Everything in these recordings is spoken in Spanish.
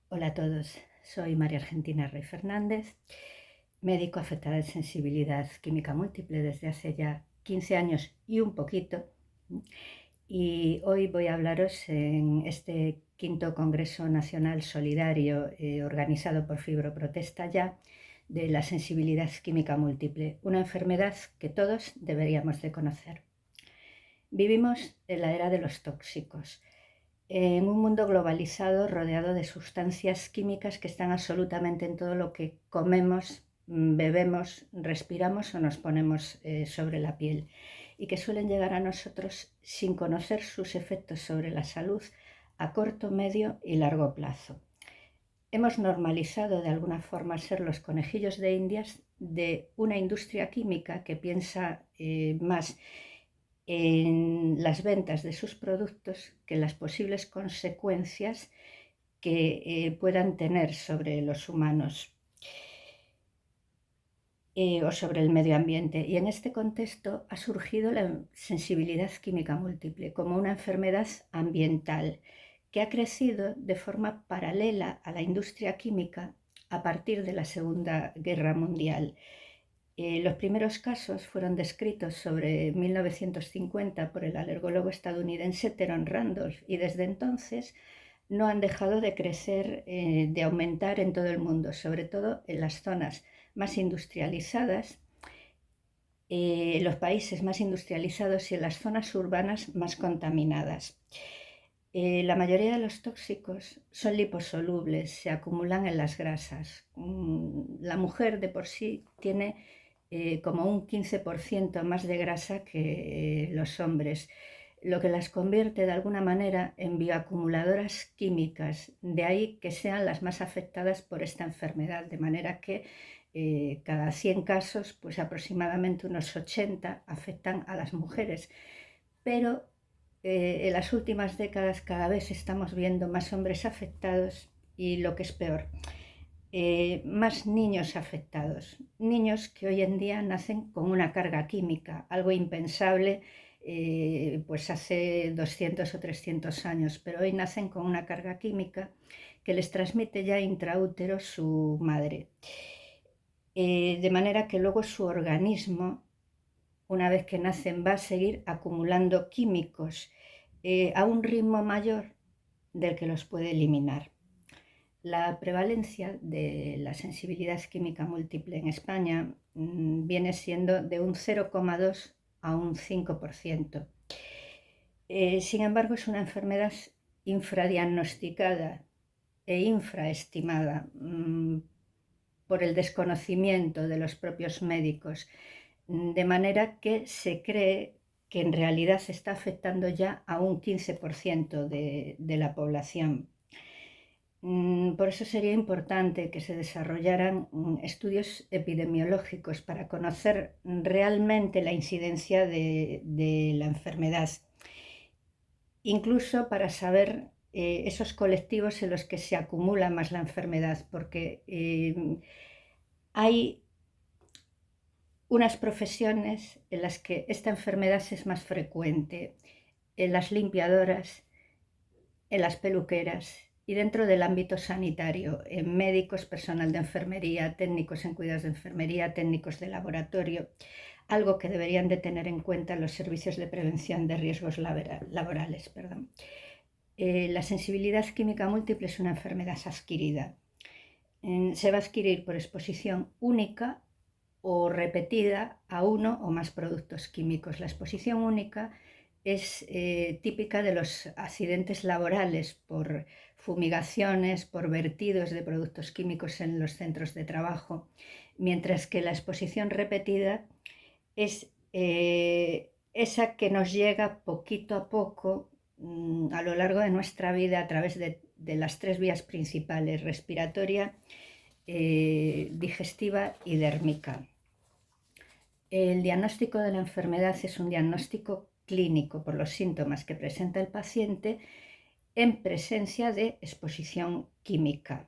Hola a todos, soy María Argentina Rey Fernández, médico afectada de sensibilidad química múltiple desde hace ya 15 años y un poquito. Y hoy voy a hablaros en este quinto Congreso Nacional Solidario organizado por Fibroprotesta Ya de la sensibilidad química múltiple, una enfermedad que todos deberíamos de conocer. Vivimos en la era de los tóxicos, en un mundo globalizado rodeado de sustancias químicas que están absolutamente en todo lo que comemos, bebemos, respiramos o nos ponemos sobre la piel y que suelen llegar a nosotros sin conocer sus efectos sobre la salud a corto, medio y largo plazo. Hemos normalizado de alguna forma ser los conejillos de Indias de una industria química que piensa más en las ventas de sus productos que en las posibles consecuencias que puedan tener sobre los humanos o sobre el medio ambiente. Y en este contexto ha surgido la sensibilidad química múltiple como una enfermedad ambiental que ha crecido de forma paralela a la industria química a partir de la Segunda Guerra Mundial. Los primeros casos fueron descritos sobre 1950 por el alergólogo estadounidense Theron Randolph y desde entonces no han dejado de crecer, de aumentar en todo el mundo, sobre todo en las zonas más industrializadas, los países más industrializados y en las zonas urbanas más contaminadas. La mayoría de los tóxicos son liposolubles, se acumulan en las grasas. La mujer de por sí tiene como un 15% más de grasa que los hombres, lo que las convierte de alguna manera en bioacumuladoras químicas, de ahí que sean las más afectadas por esta enfermedad, de manera que cada 100 casos, pues aproximadamente unos 80 afectan a las mujeres, pero en las últimas décadas cada vez estamos viendo más hombres afectados y lo que es peor, más niños afectados, niños que hoy en día nacen con una carga química, algo impensable pues hace 200 o 300 años, pero hoy nacen con una carga química que les transmite ya intraútero su madre. De manera que luego su organismo, una vez que nacen, va a seguir acumulando químicos a un ritmo mayor del que los puede eliminar. La prevalencia de la sensibilidad química múltiple en España viene siendo de un 0,2 a un 5%. Sin embargo, es una enfermedad infradiagnosticada e infraestimada por el desconocimiento de los propios médicos, de manera que se cree que en realidad se está afectando ya a un 15% de la población. Por eso sería importante que se desarrollaran estudios epidemiológicos para conocer realmente la incidencia de la enfermedad, incluso para saber esos colectivos en los que se acumula más la enfermedad, porque hay unas profesiones en las que esta enfermedad es más frecuente, en las limpiadoras, en las peluqueras y dentro del ámbito sanitario, en médicos, personal de enfermería, técnicos en cuidados de enfermería, técnicos de laboratorio, algo que deberían de tener en cuenta los servicios de prevención de riesgos laborales. La sensibilidad química múltiple es una enfermedad adquirida. Se va a adquirir por exposición única o repetida a uno o más productos químicos. La exposición única es típica de los accidentes laborales por fumigaciones, por vertidos de productos químicos en los centros de trabajo, mientras que la exposición repetida es esa que nos llega poquito a poco a lo largo de nuestra vida a través de las tres vías principales: respiratoria, digestiva y dérmica. El diagnóstico de la enfermedad es un diagnóstico clínico por los síntomas que presenta el paciente en presencia de exposición química.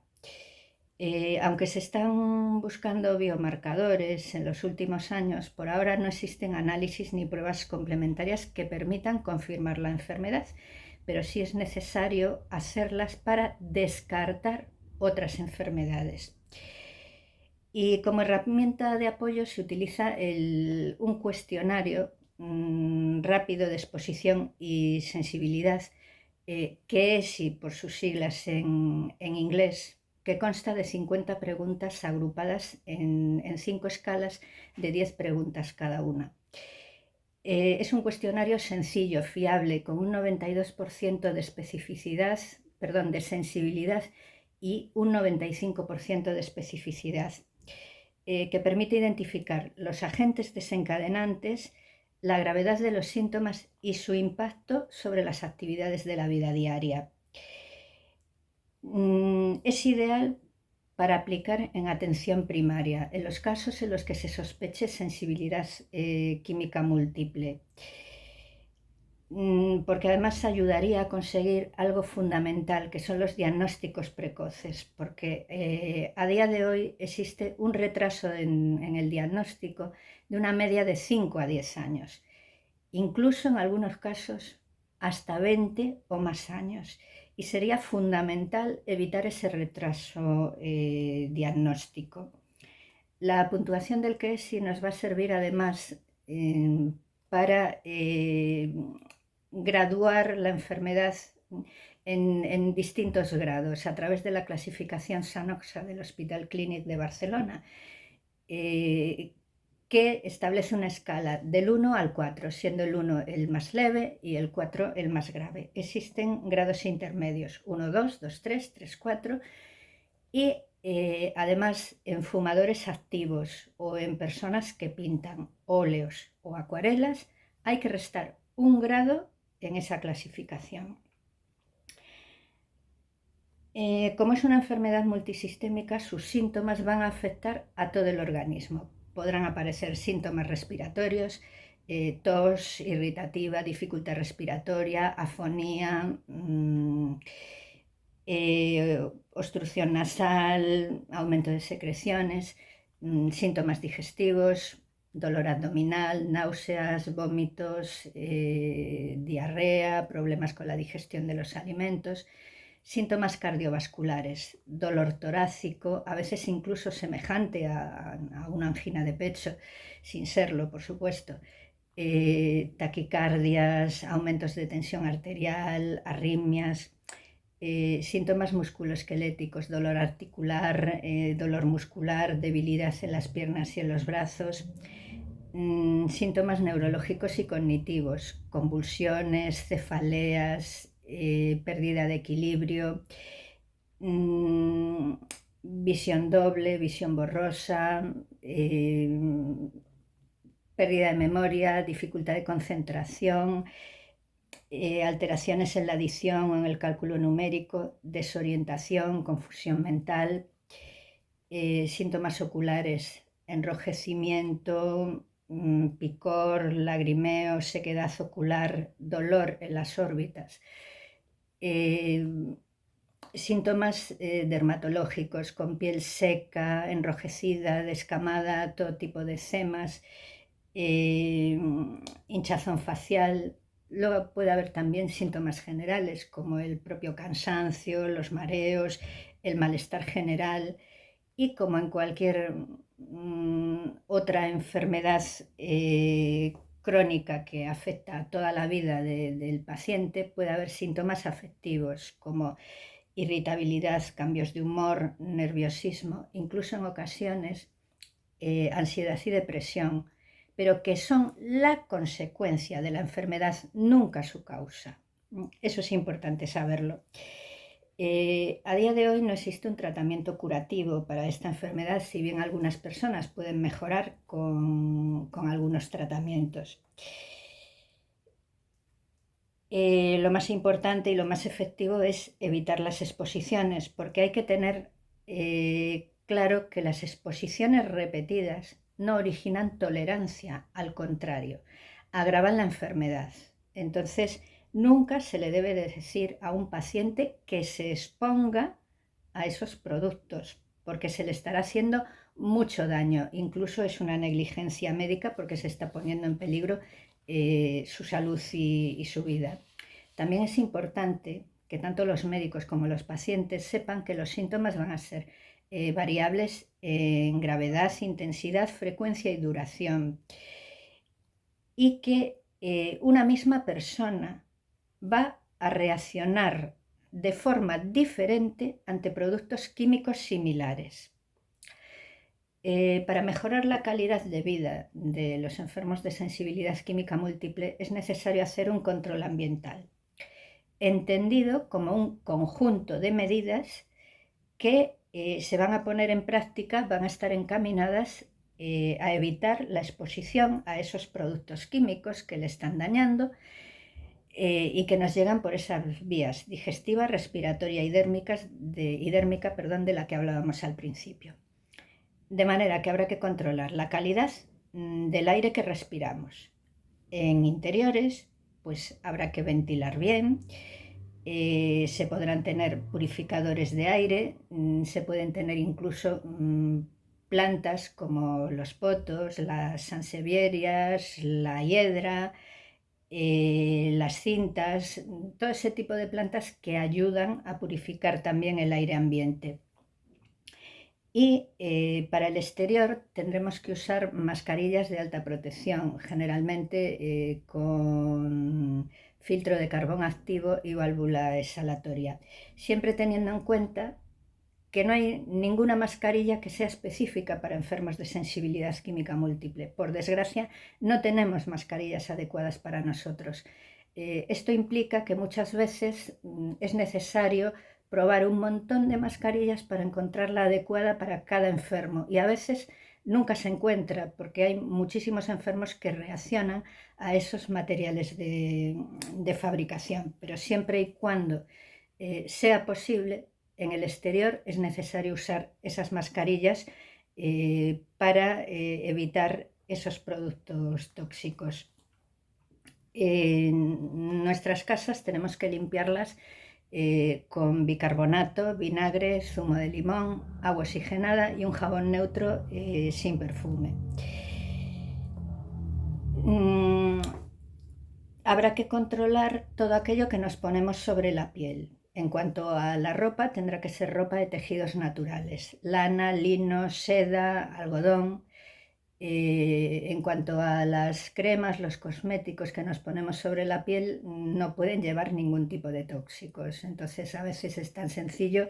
Aunque se están buscando biomarcadores en los últimos años, por ahora no existen análisis ni pruebas complementarias que permitan confirmar la enfermedad, pero sí es necesario hacerlas para descartar otras enfermedades. Y como herramienta de apoyo se utiliza un cuestionario rápido de exposición y sensibilidad, que es, y por sus siglas en inglés, que consta de 50 preguntas agrupadas en 5 escalas de 10 preguntas cada una. Es un cuestionario sencillo, fiable, con un 92% de especificidad, perdón, de sensibilidad y un 95% de especificidad, que permite identificar los agentes desencadenantes, la gravedad de los síntomas y su impacto sobre las actividades de la vida diaria. Es ideal para aplicar en atención primaria, en los casos en los que se sospeche sensibilidad química múltiple, porque además ayudaría a conseguir algo fundamental, que son los diagnósticos precoces, porque a día de hoy existe un retraso en el diagnóstico de una media de 5 a 10 años, incluso en algunos casos hasta 20 o más años, y sería fundamental evitar ese retraso diagnóstico. La puntuación del QESI nos va a servir además para graduar la enfermedad en distintos grados a través de la clasificación SANOXA del Hospital Clínic de Barcelona, que establece una escala del 1 al 4, siendo el 1 el más leve y el 4 el más grave. Existen grados intermedios, 1, 2, 2, 3, 3, 4, y además en fumadores activos o en personas que pintan óleos o acuarelas hay que restar un grado en esa clasificación. Como es una enfermedad multisistémica, sus síntomas van a afectar a todo el organismo. Podrán aparecer síntomas respiratorios, tos irritativa, dificultad respiratoria, afonía, obstrucción nasal, aumento de secreciones, síntomas digestivos, dolor abdominal, náuseas, vómitos, diarrea, problemas con la digestión de los alimentos, síntomas cardiovasculares, dolor torácico, a veces incluso semejante a una angina de pecho, sin serlo, por supuesto, taquicardias, aumentos de tensión arterial, arritmias, síntomas musculoesqueléticos, dolor articular, dolor muscular, debilidad en las piernas y en los brazos, síntomas neurológicos y cognitivos, convulsiones, cefaleas, pérdida de equilibrio, visión doble, visión borrosa, pérdida de memoria, dificultad de concentración, alteraciones en la adición o en el cálculo numérico, desorientación, confusión mental, síntomas oculares, enrojecimiento, picor, lagrimeo, sequedad ocular, dolor en las órbitas, síntomas dermatológicos con piel seca, enrojecida, descamada, todo tipo de edemas, hinchazón facial. Luego puede haber también síntomas generales como el propio cansancio, los mareos, el malestar general, y como en cualquier otra enfermedad crónica que afecta a toda la vida del paciente, puede haber síntomas afectivos como irritabilidad, cambios de humor, nerviosismo, incluso en ocasiones ansiedad y depresión, pero que son la consecuencia de la enfermedad, nunca su causa. Eso es importante saberlo. A día de hoy no existe un tratamiento curativo para esta enfermedad, si bien algunas personas pueden mejorar con algunos tratamientos. Lo más importante y lo más efectivo es evitar las exposiciones, porque hay que tener claro que las exposiciones repetidas no originan tolerancia, al contrario, agravan la enfermedad. Entonces, nunca se le debe decir a un paciente que se exponga a esos productos, porque se le estará haciendo mucho daño. Incluso es una negligencia médica porque se está poniendo en peligro su salud y su vida. También es importante que tanto los médicos como los pacientes sepan que los síntomas van a ser variables en gravedad, intensidad, frecuencia y duración, y que una misma persona va a reaccionar de forma diferente ante productos químicos similares. Para mejorar la calidad de vida de los enfermos de sensibilidad química múltiple es necesario hacer un control ambiental, entendido como un conjunto de medidas que se van a poner en práctica, van a estar encaminadas a evitar la exposición a esos productos químicos que le están dañando y que nos llegan por esas vías digestiva, respiratoria y dérmica, de la que hablábamos al principio. De manera que habrá que controlar la calidad del aire que respiramos. En interiores, pues habrá que ventilar bien, se podrán tener purificadores de aire, se pueden tener incluso plantas como los potos, las sansevierias, la hiedra, las cintas, todo ese tipo de plantas que ayudan a purificar también el aire ambiente. Y para el exterior tendremos que usar mascarillas de alta protección, generalmente con filtro de carbón activo y válvula exhalatoria, siempre teniendo en cuenta que no hay ninguna mascarilla que sea específica para enfermos de sensibilidad química múltiple. Por desgracia, no tenemos mascarillas adecuadas para nosotros. Esto implica que muchas veces es necesario probar un montón de mascarillas para encontrar la adecuada para cada enfermo, y a veces nunca se encuentra porque hay muchísimos enfermos que reaccionan a esos materiales de fabricación, pero siempre y cuando sea posible, en el exterior es necesario usar esas mascarillas para evitar esos productos tóxicos. En nuestras casas tenemos que limpiarlas con bicarbonato, vinagre, zumo de limón, agua oxigenada y un jabón neutro sin perfume. Habrá que controlar todo aquello que nos ponemos sobre la piel. En cuanto a la ropa, tendrá que ser ropa de tejidos naturales, lana, lino, seda, algodón. En cuanto a las cremas, los cosméticos que nos ponemos sobre la piel no pueden llevar ningún tipo de tóxicos. Entonces a veces es tan sencillo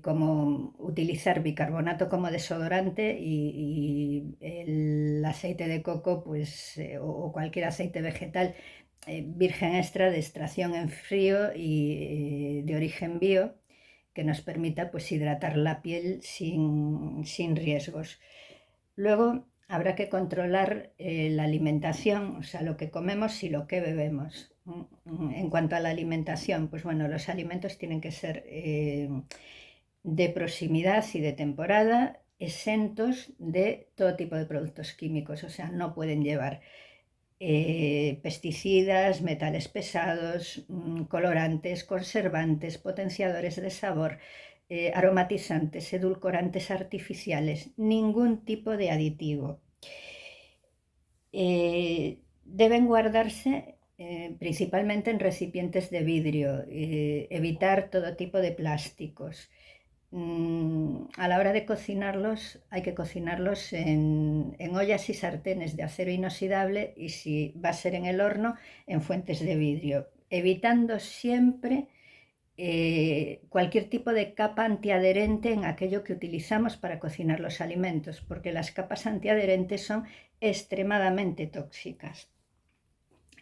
como utilizar bicarbonato como desodorante y el aceite de coco pues, o cualquier aceite vegetal virgen extra de extracción en frío y de origen bio, que nos permita pues, hidratar la piel sin riesgos. Luego habrá que controlar la alimentación, o sea, lo que comemos y lo que bebemos. En cuanto a la alimentación, pues bueno, los alimentos tienen que ser de proximidad y de temporada, exentos de todo tipo de productos químicos, o sea, no pueden llevar pesticidas, metales pesados, colorantes, conservantes, potenciadores de sabor, aromatizantes, edulcorantes artificiales, ningún tipo de aditivo. Deben guardarse principalmente en recipientes de vidrio, evitar todo tipo de plásticos. A la hora de cocinarlos hay que cocinarlos en ollas y sartenes de acero inoxidable, y si va a ser en el horno, en fuentes de vidrio, evitando siempre cualquier tipo de capa antiadherente en aquello que utilizamos para cocinar los alimentos, porque las capas antiadherentes son extremadamente tóxicas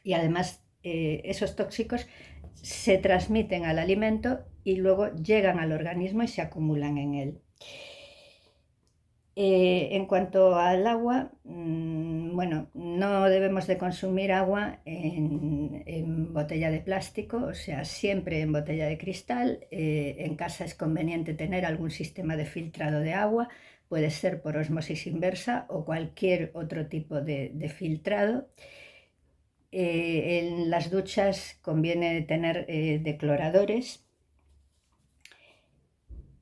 y además esos tóxicos se transmiten al alimento y luego llegan al organismo y se acumulan en él. En cuanto al agua, bueno, no debemos de consumir agua en botella de plástico, o sea, siempre en botella de cristal. En casa es conveniente tener algún sistema de filtrado de agua, puede ser por ósmosis inversa o cualquier otro tipo de filtrado. En las duchas conviene tener decloradores.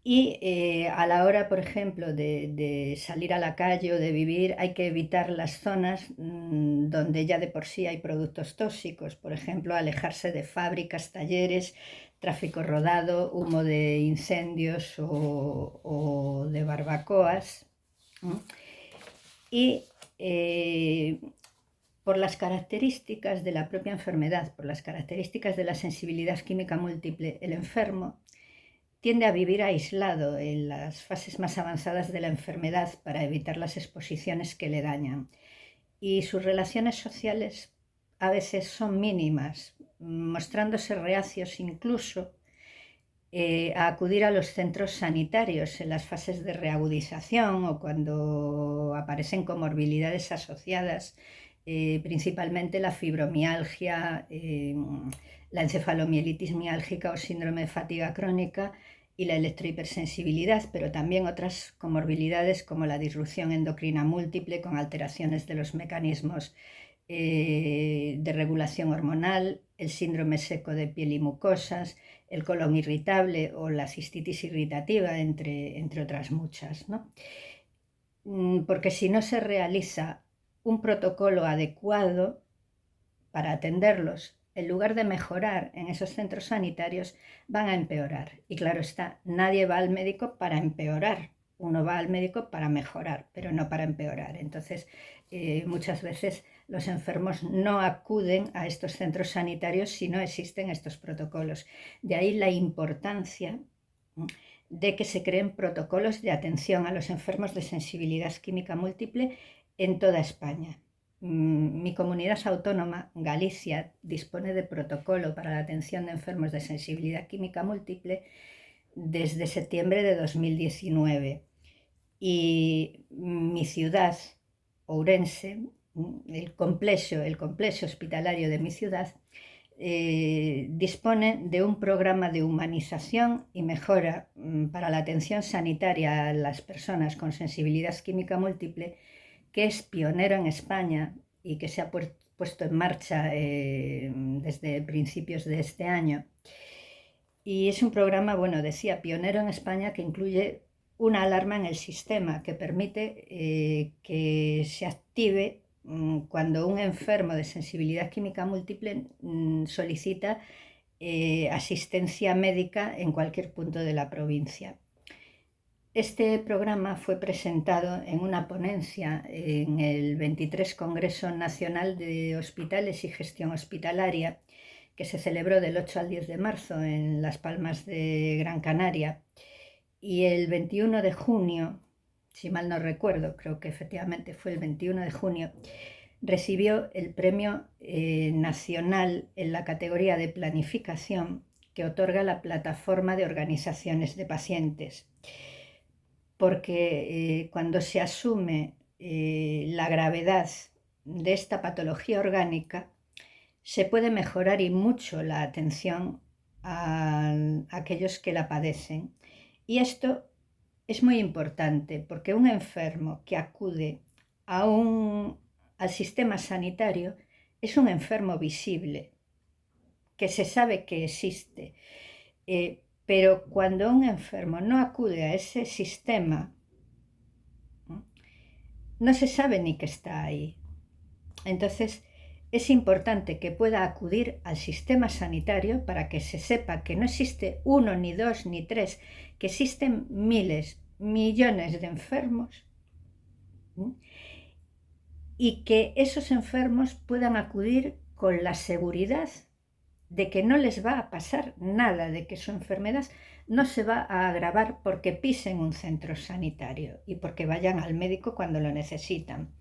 Y a la hora, por ejemplo, de salir a la calle o de vivir, hay que evitar las zonas donde ya de por sí hay productos tóxicos. Por ejemplo, alejarse de fábricas, talleres, tráfico rodado, humo de incendios o de barbacoas. Y por las características de la propia enfermedad, por las características de la sensibilidad química múltiple, el enfermo tiende a vivir aislado en las fases más avanzadas de la enfermedad para evitar las exposiciones que le dañan. Y sus relaciones sociales a veces son mínimas, mostrándose reacios incluso a acudir a los centros sanitarios en las fases de reagudización o cuando aparecen comorbilidades asociadas, principalmente la fibromialgia, la encefalomielitis miálgica o síndrome de fatiga crónica y la electrohipersensibilidad, pero también otras comorbilidades como la disrupción endocrina múltiple con alteraciones de los mecanismos de regulación hormonal, el síndrome seco de piel y mucosas, el colon irritable o la cistitis irritativa, entre otras muchas, ¿no? Porque si no se realiza un protocolo adecuado para atenderlos, en lugar de mejorar en esos centros sanitarios, van a empeorar. Y claro está, nadie va al médico para empeorar. Uno va al médico para mejorar, pero no para empeorar. Entonces, muchas veces los enfermos no acuden a estos centros sanitarios si no existen estos protocolos. De ahí la importancia de que se creen protocolos de atención a los enfermos de sensibilidad química múltiple en toda España. Mi comunidad autónoma, Galicia, dispone de protocolo para la atención de enfermos de sensibilidad química múltiple desde septiembre de 2019. Y mi ciudad, Ourense, el complejo hospitalario de mi ciudad, dispone de un programa de humanización y mejora para la atención sanitaria a las personas con sensibilidad química múltiple, que es pionero en España y que se ha puesto en marcha desde principios de este año. Y es un programa, bueno, decía, pionero en España, que incluye una alarma en el sistema que permite que se active cuando un enfermo de sensibilidad química múltiple solicita asistencia médica en cualquier punto de la provincia. Este programa fue presentado en una ponencia en el 23 Congreso Nacional de Hospitales y Gestión Hospitalaria, que se celebró del 8 al 10 de marzo en Las Palmas de Gran Canaria. Y el 21 de junio, si mal no recuerdo, creo que efectivamente fue el 21 de junio, recibió el Premio Nacional en la categoría de Planificación que otorga la Plataforma de Organizaciones de Pacientes. Porque cuando se asume la gravedad de esta patología orgánica, se puede mejorar y mucho la atención a aquellos que la padecen. Y esto es muy importante porque un enfermo que acude al sistema sanitario es un enfermo visible, que se sabe que existe. Pero cuando un enfermo no acude a ese sistema, no se sabe ni que está ahí. Entonces, es importante que pueda acudir al sistema sanitario para que se sepa que no existe uno, ni dos, ni tres, que existen miles, millones de enfermos, y que esos enfermos puedan acudir con la seguridad de que no les va a pasar nada, de que su enfermedad no se va a agravar porque pisen un centro sanitario y porque vayan al médico cuando lo necesitan.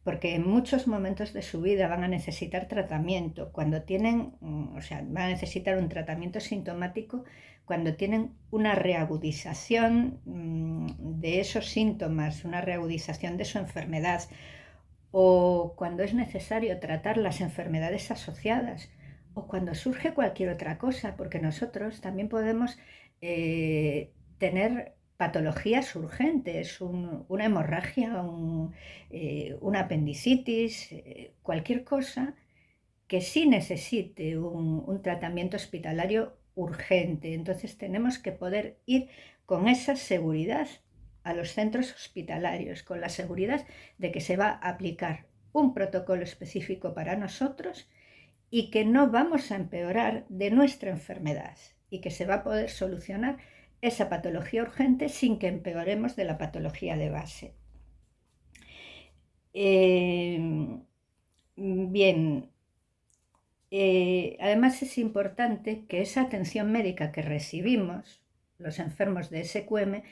Porque en muchos momentos de su vida van a necesitar tratamiento, van a necesitar un tratamiento sintomático cuando tienen una reagudización de esos síntomas, una reagudización de su enfermedad, o cuando es necesario tratar las enfermedades asociadas, o cuando surge cualquier otra cosa, porque nosotros también podemos tener patologías urgentes, una hemorragia, una apendicitis, cualquier cosa que sí necesite un tratamiento hospitalario urgente. Entonces tenemos que poder ir con esa seguridad a los centros hospitalarios, con la seguridad de que se va a aplicar un protocolo específico para nosotros y que no vamos a empeorar de nuestra enfermedad. y que se va a poder solucionar esa patología urgente sin que empeoremos de la patología de base. Bien, además es importante que esa atención médica que recibimos, los enfermos de SQM,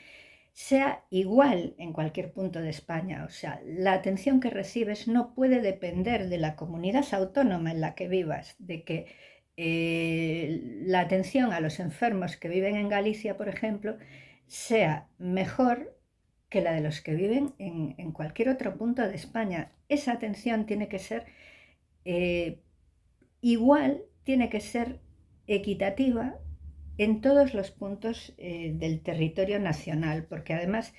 sea igual en cualquier punto de España. O sea, la atención que recibes no puede depender de la comunidad autónoma en la que vivas, de que la atención a los enfermos que viven en Galicia, por ejemplo, sea mejor que la de los que viven en cualquier otro punto de España. Esa atención tiene que ser igual, tiene que ser equitativa en todos los puntos del territorio nacional, porque además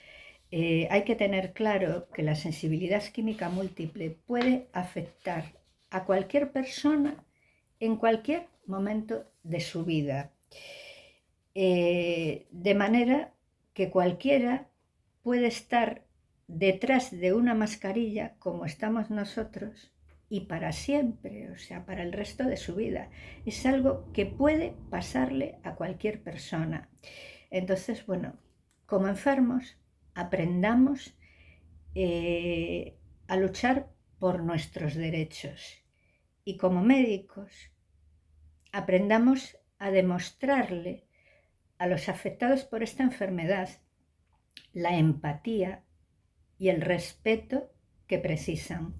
hay que tener claro que la sensibilidad química múltiple puede afectar a cualquier persona en cualquier momento de su vida, de manera que cualquiera puede estar detrás de una mascarilla como estamos nosotros y para siempre, o sea, para el resto de su vida. Es algo que puede pasarle a cualquier persona. Entonces, bueno, como enfermos, aprendamos a luchar por nuestros derechos. Y como médicos, aprendamos a demostrarle a los afectados por esta enfermedad la empatía y el respeto que precisan.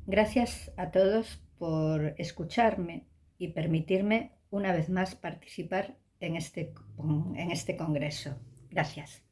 Gracias a todos por escucharme y permitirme una vez más participar en este congreso. Gracias.